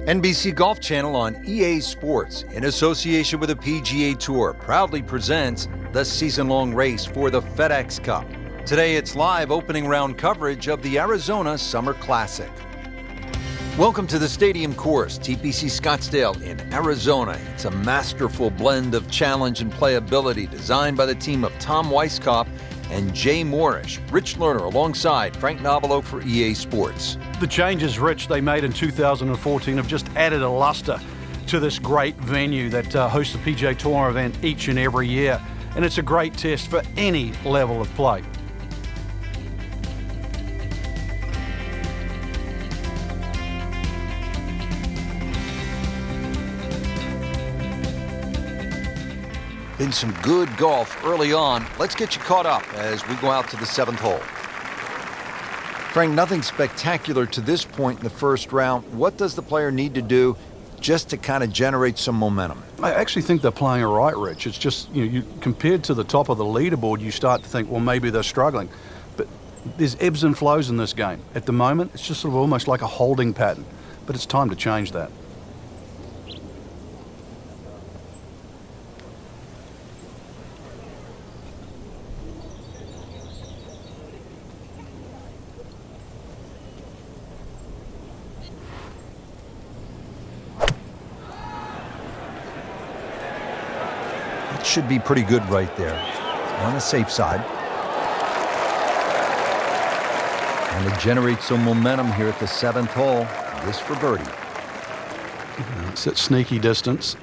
NBC Golf Channel on EA Sports, in association with the PGA Tour, proudly presents the season-long race for the FedEx Cup. Today it's live opening round coverage of the Arizona Summer Classic. Welcome to the Stadium Course, TPC Scottsdale in Arizona. It's a masterful blend of challenge and playability designed by the team of Tom Weisskopf and Jay Morrish. Rich Lerner alongside Frank Nobilo for EA Sports. The changes, Rich, they made in 2014 have just added a luster to this great venue that hosts the PGA Tour event each and every year. And it's a great test for any level of play. Been some good golf early on. Let's get you caught up as we go out to the 7th hole. Frank, nothing spectacular to this point in the first round. What does the player need to do just to kind of generate some momentum? I actually think they're playing it right, Rich. It's just, you compared to the top of the leaderboard, you start to think, well, maybe they're struggling. But there's ebbs and flows in this game. At the moment, it's just sort of almost like a holding pattern. But it's time to change that. Should be pretty good right there, on the safe side. And to generate some momentum here at the 7th hole, this for birdie. It's at sneaky distance.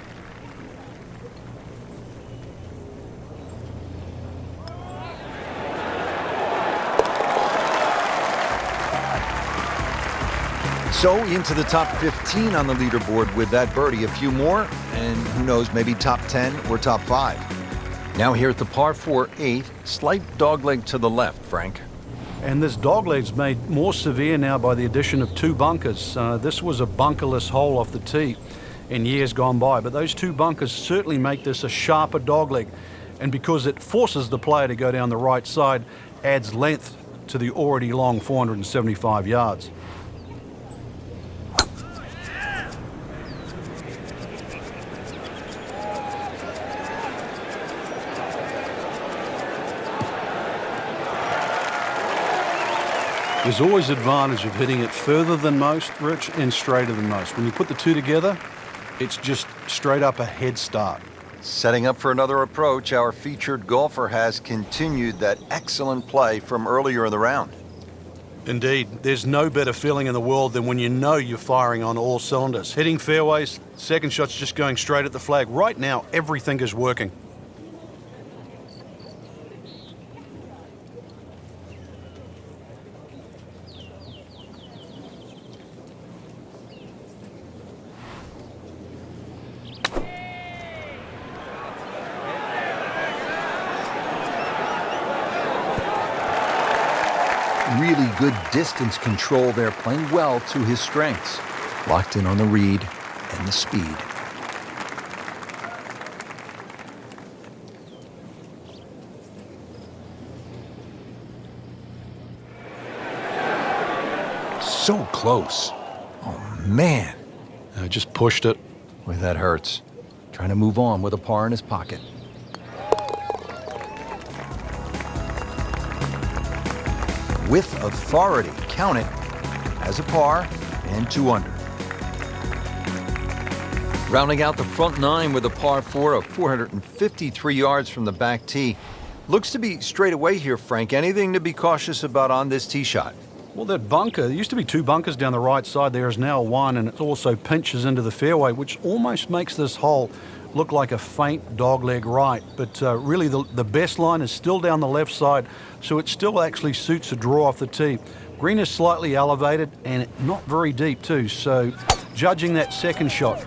So into the top 15 on the leaderboard with that birdie. A few more, and who knows, maybe top 10 or top 5. Now here at the par 4 8, slight dogleg to the left, Frank. And this dogleg's made more severe now by the addition of 2 bunkers. This was a bunkerless hole off the tee in years gone by, but those 2 bunkers certainly make this a sharper dogleg. And because it forces the player to go down the right side, adds length to the already long 475 yards. There's always advantage of hitting it further than most, Rich, and straighter than most. When you put the two together, it's just straight up a head start. Setting up for another approach, our featured golfer has continued that excellent play from earlier in the round. Indeed, there's no better feeling in the world than when you know you're firing on all cylinders. Hitting fairways, second shot's just going straight at the flag. Right now, everything is working. Really good distance control there, playing well to his strengths. Locked in on the read and the speed. So close. Oh, man. I just pushed it. Boy, that hurts. Trying to move on with a par in his pocket. With authority, count it as a par and 2 under. Rounding out the front 9 with a par 4 of 453 yards from the back tee. Looks to be straight away here, Frank. Anything to be cautious about on this tee shot? Well, that bunker, there used to be 2 bunkers down the right side. There is now 1, and it also pinches into the fairway, which almost makes this hole look like a faint dogleg right. But really, the best line is still down the left side, so it still actually suits a draw off the tee. Green is slightly elevated and not very deep, too. So judging that second shot,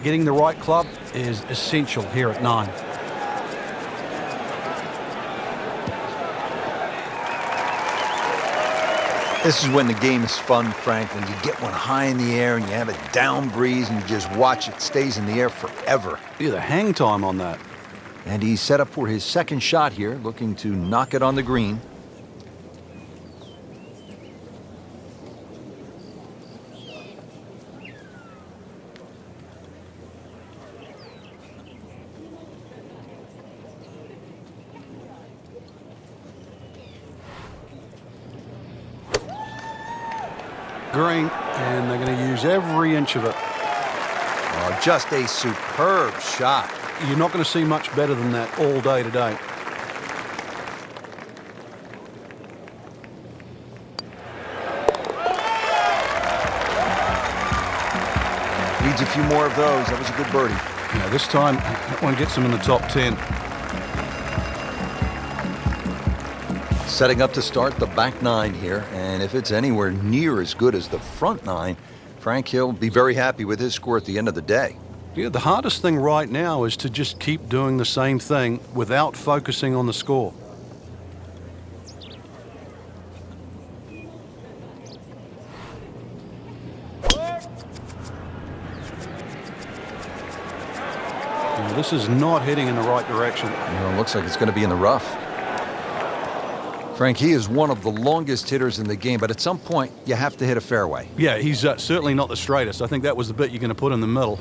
getting the right club is essential here at 9. This is when the game is fun, Frank, when you get one high in the air and you have a down breeze and you just watch it stays in the air forever. Yeah, the hang time on that. And he's set up for his second shot here, looking to knock it on the green. green, and they're going to use every inch of it. Oh, just a superb shot. You're not going to see much better than that all day today. Needs a few more of those. That was a good birdie. Yeah, this time, that one gets him in the top 10. Setting up to start the back nine here, and if it's anywhere near as good as the front nine, Frank Hill will be very happy with his score at the end of the day. Yeah, the hardest thing right now is to just keep doing the same thing without focusing on the score. Now, this is not heading in the right direction. It looks like it's going to be in the rough. Frank, he is one of the longest hitters in the game, but at some point, you have to hit a fairway. Yeah, he's certainly not the straightest. I think that was the bit you're going to put in the middle.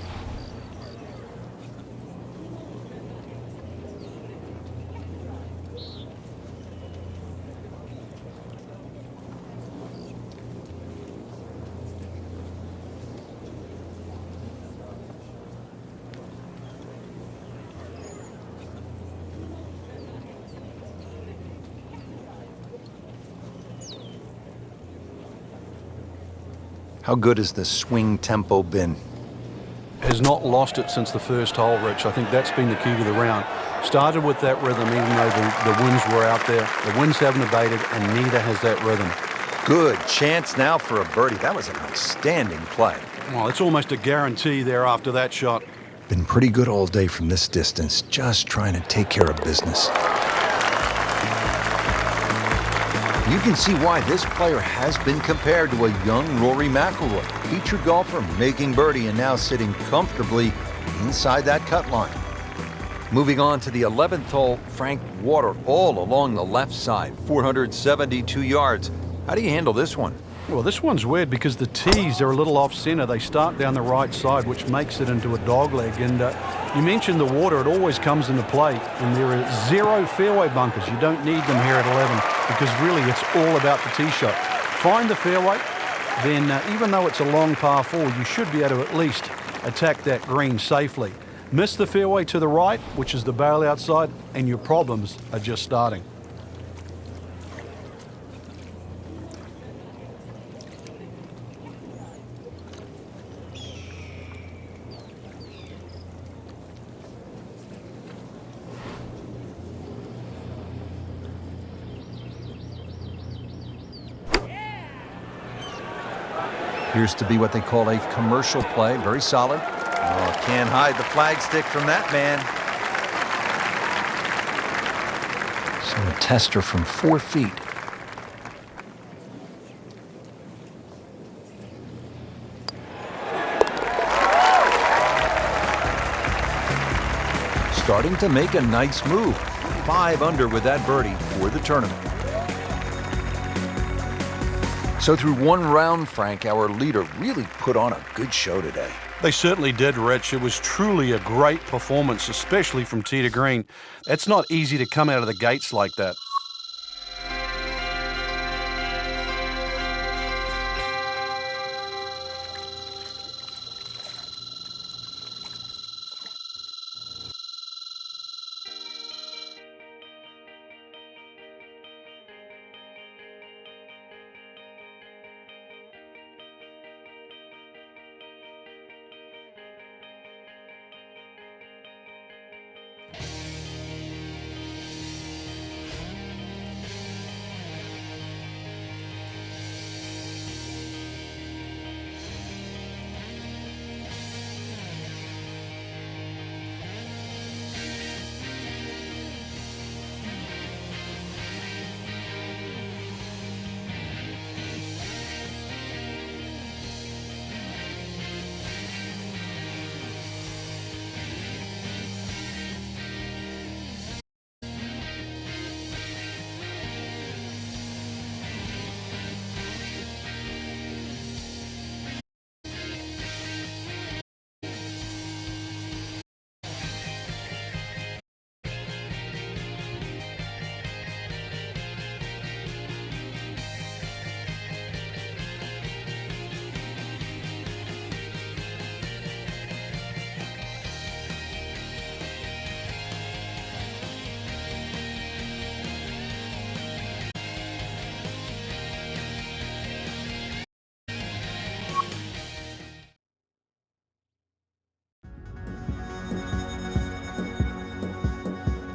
How good has the swing tempo been? Has not lost it since the first hole, Rich. I think that's been the key to the round. Started with that rhythm, even though the winds were out there. The winds haven't abated, and neither has that rhythm. Good chance now for a birdie. That was an outstanding play. Well, it's almost a guarantee there after that shot. Been pretty good all day from this distance, just trying to take care of business. You can see why this player has been compared to a young Rory McIlroy, featured golfer making birdie and now sitting comfortably inside that cut line. Moving on to the 11th hole, Frank, water all along the left side, 472 yards. How do you handle this one? Well, this one's weird because the tees are a little off-center. They start down the right side, which makes it into a dogleg. And you mentioned the water. It always comes into play. And there are 0 fairway bunkers. You don't need them here at 11 because really it's all about the tee shot. Find the fairway, then even though it's a long par 4, you should be able to at least attack that green safely. Miss the fairway to the right, which is the barrel outside, and your problems are just starting. Appears to be what they call a commercial play. Very solid. Oh, can't hide the flagstick from that man. So a tester from 4 feet. Starting to make a nice move. 5 under with that birdie for the tournament. So through one round, Frank, our leader really put on a good show today. They certainly did, Rich. It was truly a great performance, especially from tee to green. It's not easy to come out of the gates like that.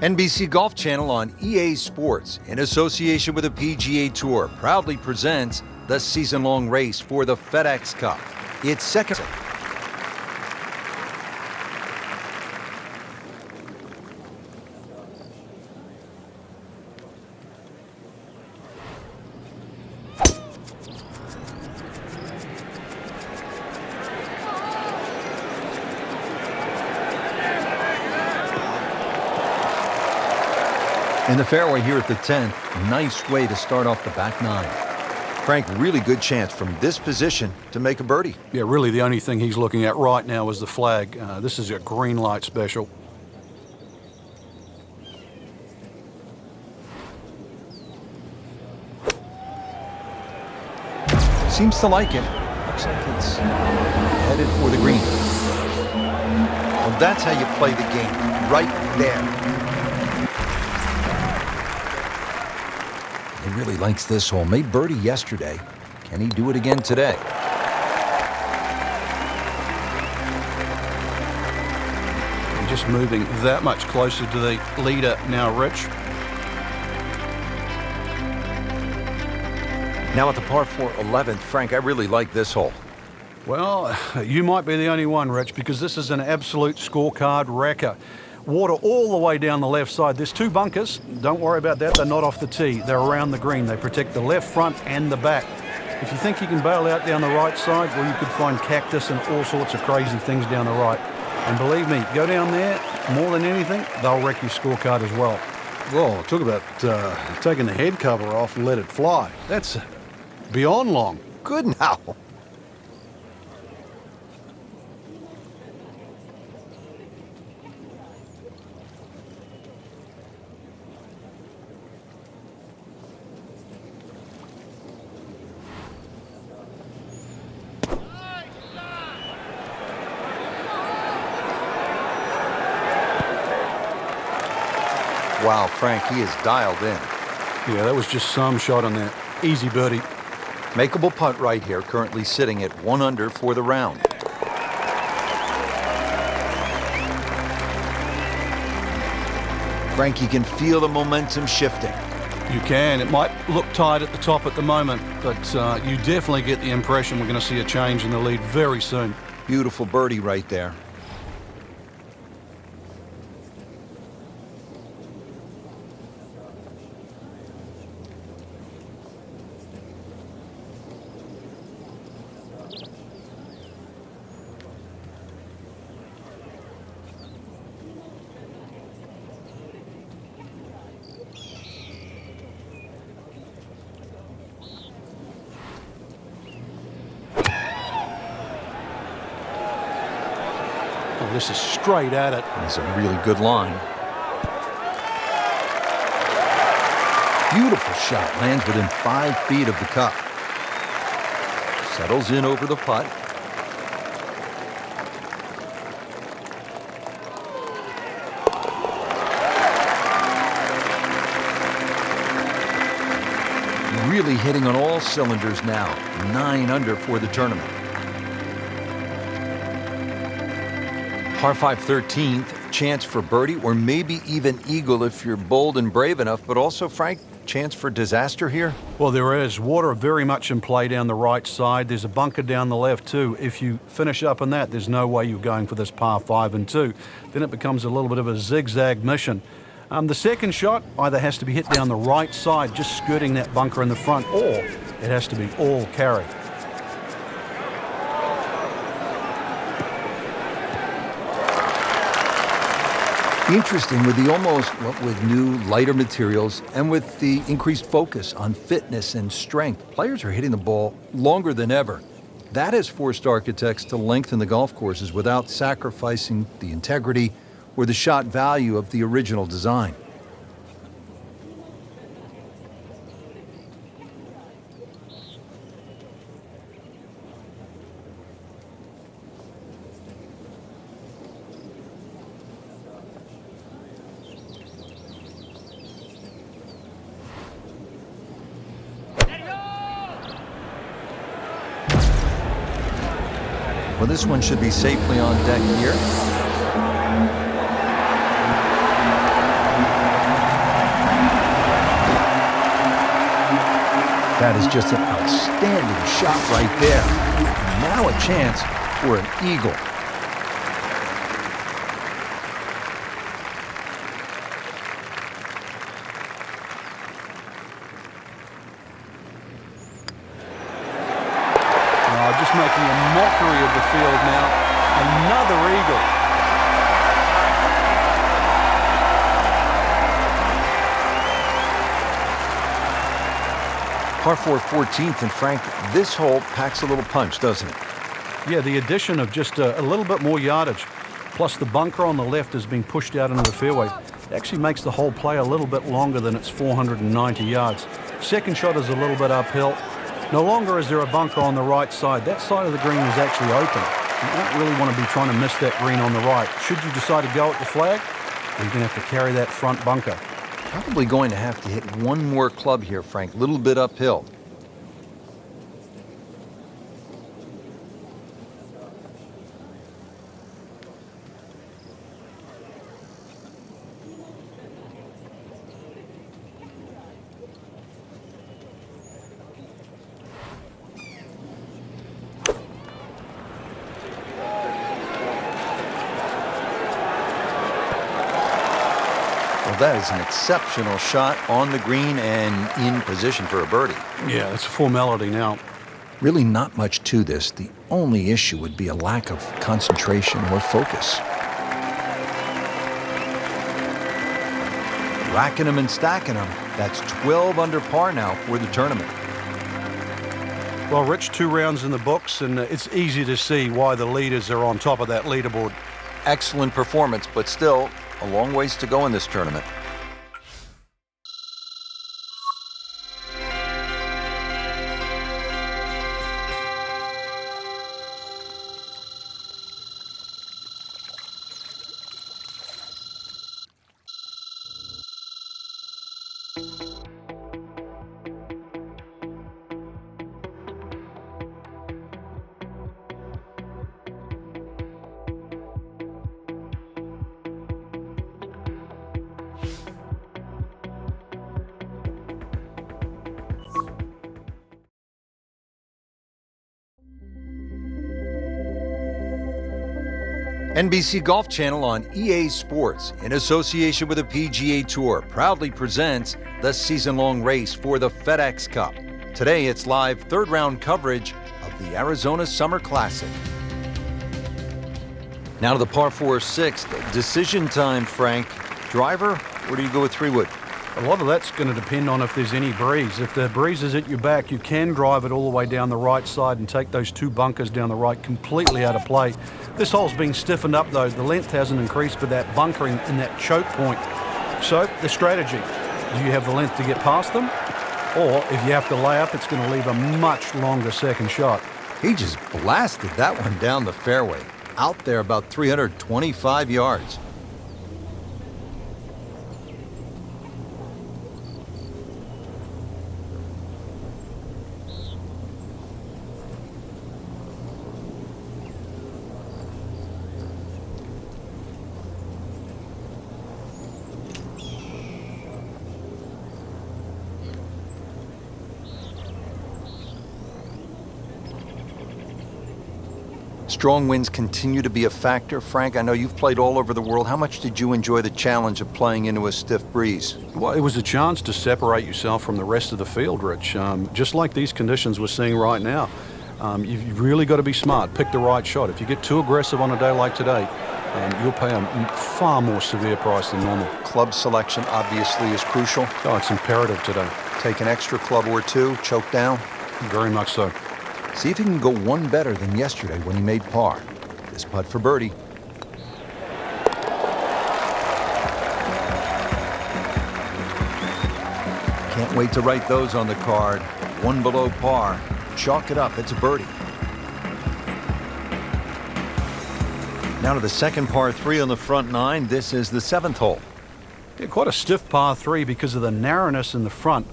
NBC Golf Channel on EA Sports, in association with the PGA Tour, proudly presents the season-long race for the FedEx Cup. Its second. In the fairway here at the 10th, nice way to start off the back nine. Frank, really good chance from this position to make a birdie. Yeah, really the only thing he's looking at right now is the flag. This is a green light special. Seems to like it. Looks like it's headed for the green. Well, that's how you play the game, right there. He really likes this hole. Made birdie yesterday. Can he do it again today? And just moving that much closer to the leader now, Rich. Now at the par 4 11th, Frank, I really like this hole. Well, you might be the only one, Rich, because this is an absolute scorecard wrecker. Water all the way down the left side. There's two bunkers. Don't worry about that. They're not off the tee. They're around the green. They protect the left front and the back. If you think you can bail out down the right side, well, you could find cactus and all sorts of crazy things down the right. And believe me, go down there, more than anything, they'll wreck your scorecard as well. Well, talk about taking the head cover off and let it fly. That's beyond long. Good now. Wow, Frank, he is dialed in. Yeah, that was just some shot on that. Easy birdie. Makeable putt right here, currently sitting at 1 under for the round. Frank, you can feel the momentum shifting. You can. It might look tight at the top at the moment, but you definitely get the impression we're going to see a change in the lead very soon. Beautiful birdie right there. Oh, this is straight at it. That's a really good line. Beautiful shot. Lands within 5 feet of the cup. Settles in over the putt. Really hitting on all cylinders now. 9 under for the tournament. Par 5 13th, chance for birdie or maybe even eagle if you're bold and brave enough, but also, Frank, chance for disaster here? Well, there is. Water very much in play down the right side. There's a bunker down the left too. If you finish up on that, there's no way you're going for this par 5 and 2. Then it becomes a little bit of a zigzag mission. The second shot either has to be hit down the right side, just skirting that bunker in the front, or it has to be all carry. Interesting with the with new lighter materials and with the increased focus on fitness and strength, players are hitting the ball longer than ever. That has forced architects to lengthen the golf courses without sacrificing the integrity or the shot value of the original design. Well, this one should be safely on deck here. That is just an outstanding shot right there. Now a chance for an eagle. Just making a mockery of the field now. Another eagle. Par 4 14th, and Frank, this hole packs a little punch, doesn't it? Yeah, the addition of just a little bit more yardage, plus the bunker on the left is being pushed out into the fairway. It actually makes the hole play a little bit longer than its 490 yards. Second shot is a little bit uphill. No longer is there a bunker on the right side. That side of the green is actually open. You don't really want to be trying to miss that green on the right. Should you decide to go at the flag, you're going to have to carry that front bunker. Probably going to have to hit one more club here, Frank. A little bit uphill. That is an exceptional shot on the green and in position for a birdie. Yeah, it's a formality now. Really not much to this. The only issue would be a lack of concentration or focus. Racking them and stacking them. That's 12 under par now for the tournament. Well, Rich, 2 rounds in the books, and it's easy to see why the leaders are on top of that leaderboard. Excellent performance, but still a long ways to go in this tournament. NBC Golf Channel on EA Sports, in association with the PGA Tour, proudly presents the season-long race for the FedEx Cup. Today, it's live third-round coverage of the Arizona Summer Classic. Now to the par 4 6th. Decision time, Frank. Driver, or do you go with 3-wood? A lot of that's going to depend on if there's any breeze. If the breeze is at your back, you can drive it all the way down the right side and take those 2 bunkers down the right completely out of play. This hole's being stiffened up, though. The length hasn't increased, but that bunkering in that choke point. So the strategy, do you have the length to get past them? Or if you have to lay up, it's going to leave a much longer second shot. He just blasted that one down the fairway. Out there about 325 yards. Strong winds continue to be a factor. Frank, I know you've played all over the world. How much did you enjoy the challenge of playing into a stiff breeze? Well, it was a chance to separate yourself from the rest of the field, Rich. Just like these conditions we're seeing right now. You've really got to be smart. Pick the right shot. If you get too aggressive on a day like today, you'll pay a far more severe price than normal. Club selection obviously is crucial. Oh, it's imperative today. Take an extra club or 2, choke down. Very much so. See if he can go one better than yesterday when he made par. This putt for birdie. Can't wait to write those on the card. 1 below par. Chalk it up. It's a birdie. Now to the second par 3 on the front 9. This is the 7th hole. Yeah, quite a stiff par 3 because of the narrowness in the front.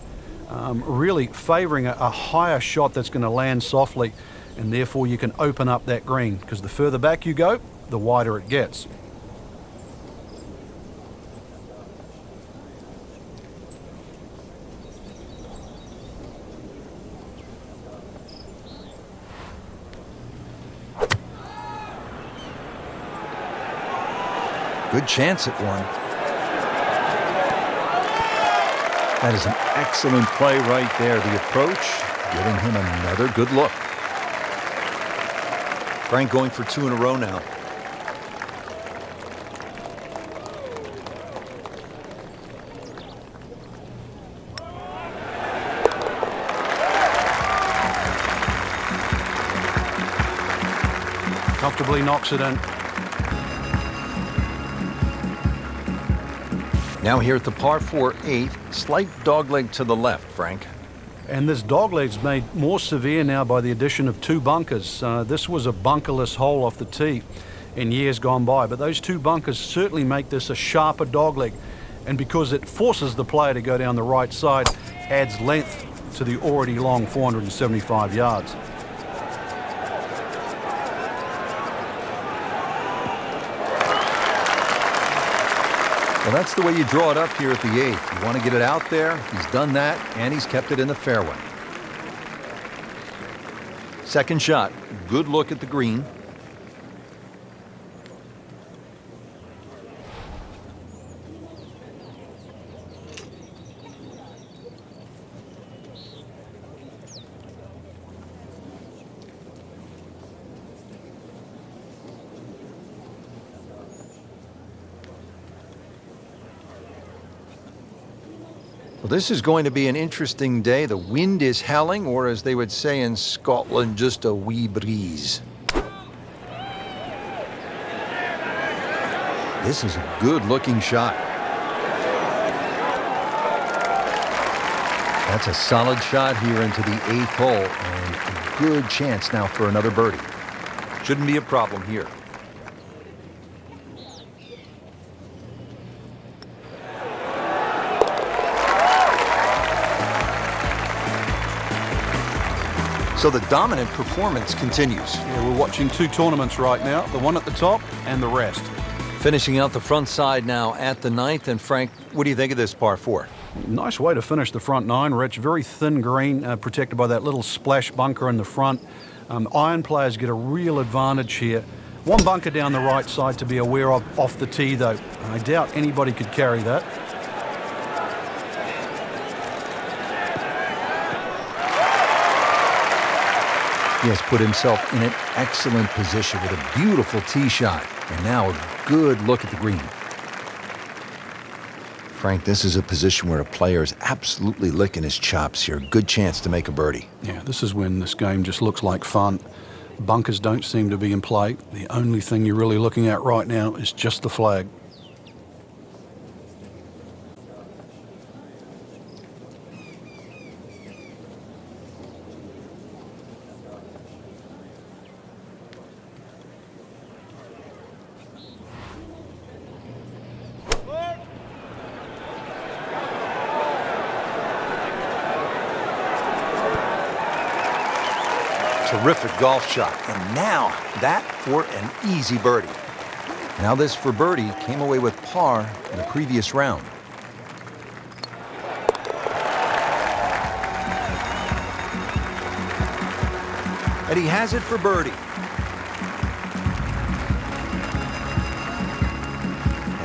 Really favoring a higher shot that's going to land softly, and therefore you can open up that green, because the further back you go, the wider it gets. Good chance at one. That is an excellent play right there. The approach, giving him another good look. Frank going for 2 in a row now. Comfortably knocks it in. Now here at the par 4 8th, slight dogleg to the left, Frank. And this dogleg's made more severe now by the addition of 2 bunkers. This was a bunkerless hole off the tee in years gone by, but those 2 bunkers certainly make this a sharper dogleg. And because it forces the player to go down the right side, adds length to the already long 475 yards. Well, that's the way you draw it up here at the 8th. You want to get it out there. He's done that, and he's kept it in the fairway. Second shot. Good look at the green. Well, this is going to be an interesting day. The wind is howling, or as they would say in Scotland, just a wee breeze. This is a good-looking shot. That's a solid shot here into the 8th hole, and a good chance now for another birdie. Shouldn't be a problem here. So the dominant performance continues. Yeah, we're watching 2 tournaments right now, the one at the top and the rest. Finishing out the front side now at the 9th. And Frank, what do you think of this par 4? Nice way to finish the front 9, Rich. Very thin green, protected by that little splash bunker in the front. Iron players get a real advantage here. 1 bunker down the right side to be aware of off the tee, though. I doubt anybody could carry that. He has put himself in an excellent position with a beautiful tee shot. And now a good look at the green. Frank, this is a position where a player is absolutely licking his chops here. Good chance to make a birdie. Yeah, this is when this game just looks like fun. Bunkers don't seem to be in play. The only thing you're really looking at right now is just the flag. Terrific golf shot. And now that for an easy birdie. Now this for birdie came away with par in the previous round. And he has it for birdie.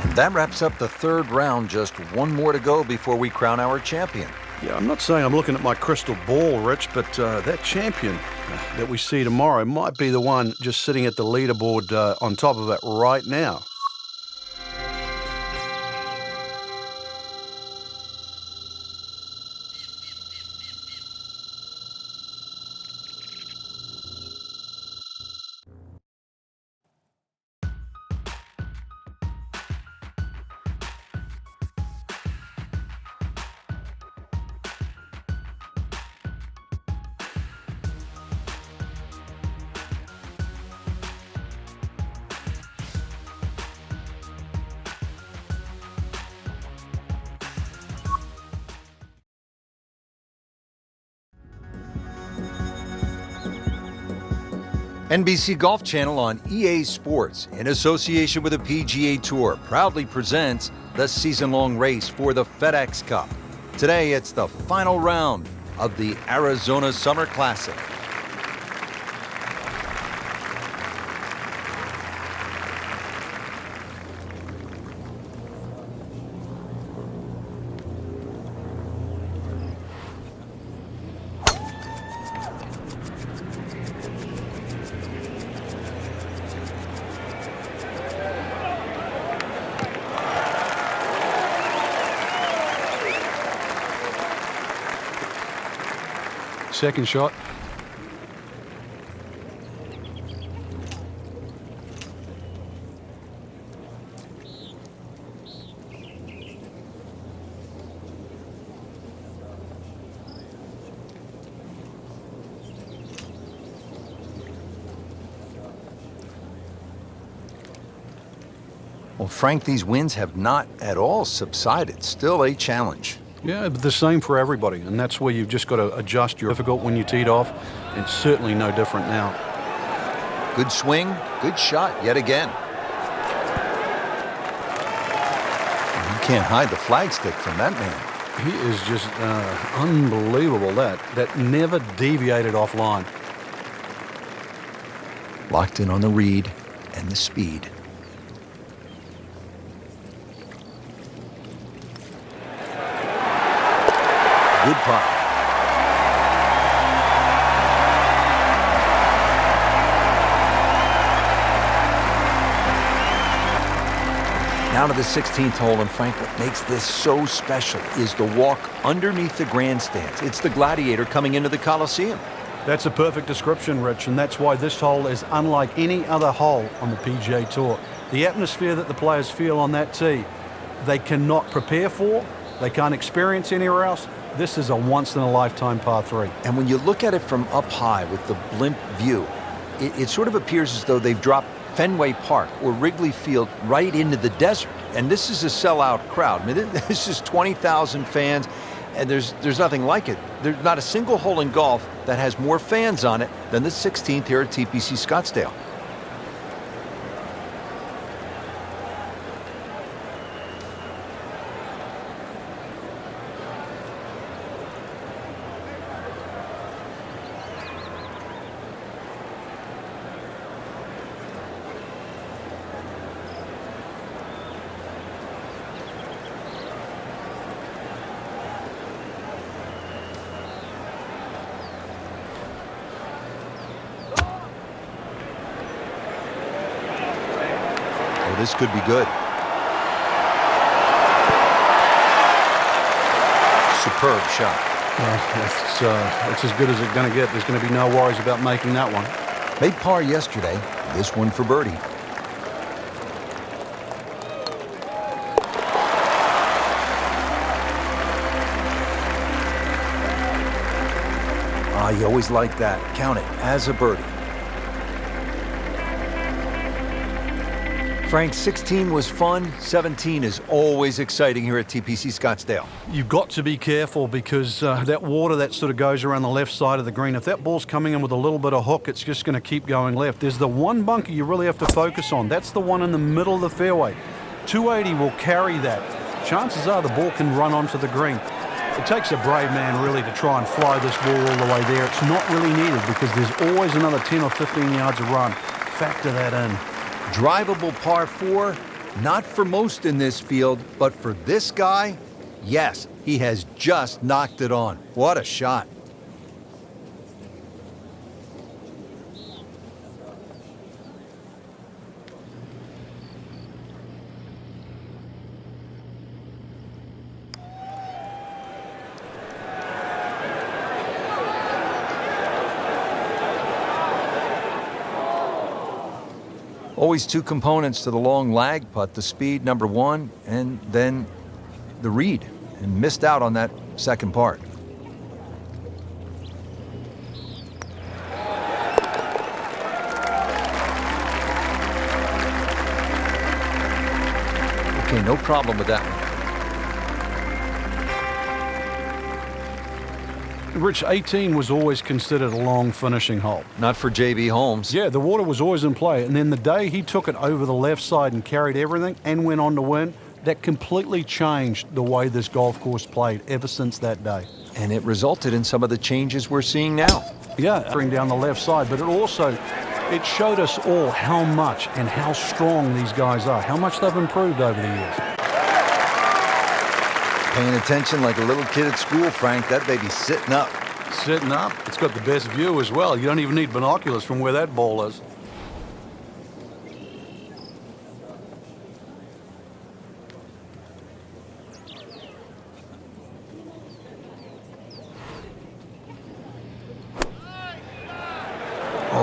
And that wraps up the 3rd round. Just 1 more to go before we crown our champion. Yeah, I'm not saying I'm looking at my crystal ball, Rich, but that champion that we see tomorrow might be the one just sitting at the leaderboard on top of it right now. NBC Golf Channel on EA Sports, in association with the PGA Tour, proudly presents the season-long race for the FedEx Cup. Today, it's the final round of the Arizona Summer Classic. Second shot. Well, Frank, these winds have not at all subsided. Still a challenge. Yeah, but the same for everybody, and that's where you've just got to adjust your difficult when you teed off. It's certainly no different now. Good swing, good shot yet again. You can't hide the flagstick from that man. He is just unbelievable. That never deviated offline. Locked in on the read and the speed. Good putt. Now to the 16th hole, and Frank, what makes this so special is the walk underneath the grandstands. It's the Gladiator coming into the Coliseum. That's a perfect description, Rich, and that's why this hole is unlike any other hole on the PGA Tour. The atmosphere that the players feel on that tee, they cannot prepare for, they can't experience anywhere else. This is a once-in-a-lifetime par 3. And when you look at it from up high with the blimp view, it sort of appears as though they've dropped Fenway Park or Wrigley Field right into the desert. And this is a sellout crowd. I mean, this is 20,000 fans, and there's nothing like it. There's not a single hole in golf that has more fans on it than the 16th here at TPC Scottsdale. This could be good. Superb shot. It's as good as it's going to get. There's going to be no worries about making that one. Made par yesterday. This one for birdie. You always like that. Count it as a birdie. Frank, 16 was fun. 17 is always exciting here at TPC Scottsdale. You've got to be careful because that water that sort of goes around the left side of the green, if that ball's coming in with a little bit of hook, it's just going to keep going left. There's the one bunker you really have to focus on. That's the one in the middle of the fairway. 280 will carry that. Chances are the ball can run onto the green. It takes a brave man really to try and fly this ball all the way there. It's not really needed because there's always another 10 or 15 yards of run. Factor that in. Drivable par 4, not for most in this field, but for this guy, yes, he has just knocked it on. What a shot. Always two components to the long lag putt, the speed, number one, and then the read, and missed out on that second part. Okay, no problem with that one. Rich, 18 was always considered a long finishing hole. Not for J.B. Holmes. Yeah, the water was always in play. And then the day he took it over the left side and carried everything and went on to win, that completely changed the way this golf course played ever since that day. And it resulted in some of the changes we're seeing now. Yeah, bring down the left side, but it showed us all how much and how strong these guys are, how much they've improved over the years. Paying attention like a little kid at school, Frank. That baby's sitting up. Sitting up. It's got the best view as well. You don't even need binoculars from where that ball is.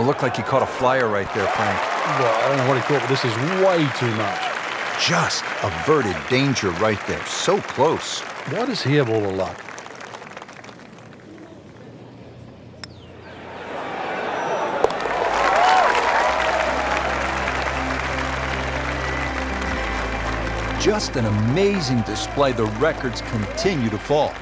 Oh, looked like he caught a flyer right there, Frank. Well, I don't know what he thought, but this is way too much. Just averted danger right there. So close. Why does he have all the luck? Just an amazing display. The records continue to fall.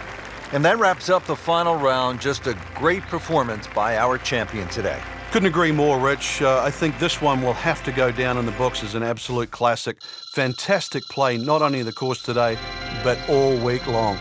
And that wraps up the final round. Just a great performance by our champion today. Couldn't agree more, Rich. I think this one will have to go down in the books as an absolute classic. Fantastic play, not only in the course today, but all week long.